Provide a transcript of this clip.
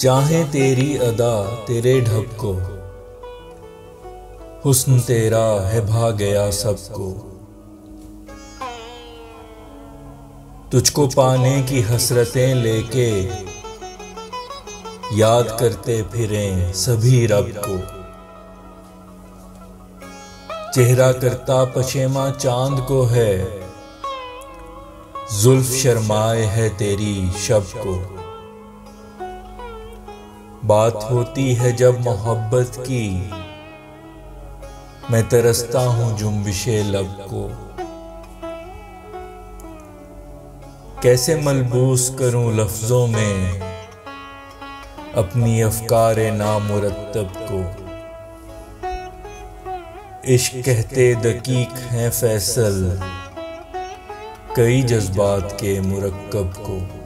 चाहे तेरी अदा तेरे ढब को, हुस्न तेरा है भा गया सबको। तुझको पाने की हसरतें लेके याद करते फिरें सभी रब को। चेहरा करता पशेमा चांद को है, जुल्फ शर्माए है तेरी शब को। बात होती है जब मोहब्बत की, मैं तरसता हूँ जुम्बिशे लब को। कैसे मलबूस करूं लफ्जों में अपनी अफकारे नामुरत्तब को। इश्क कहते दकीक हैं फैसल कई जज्बात के मुरक्कब को।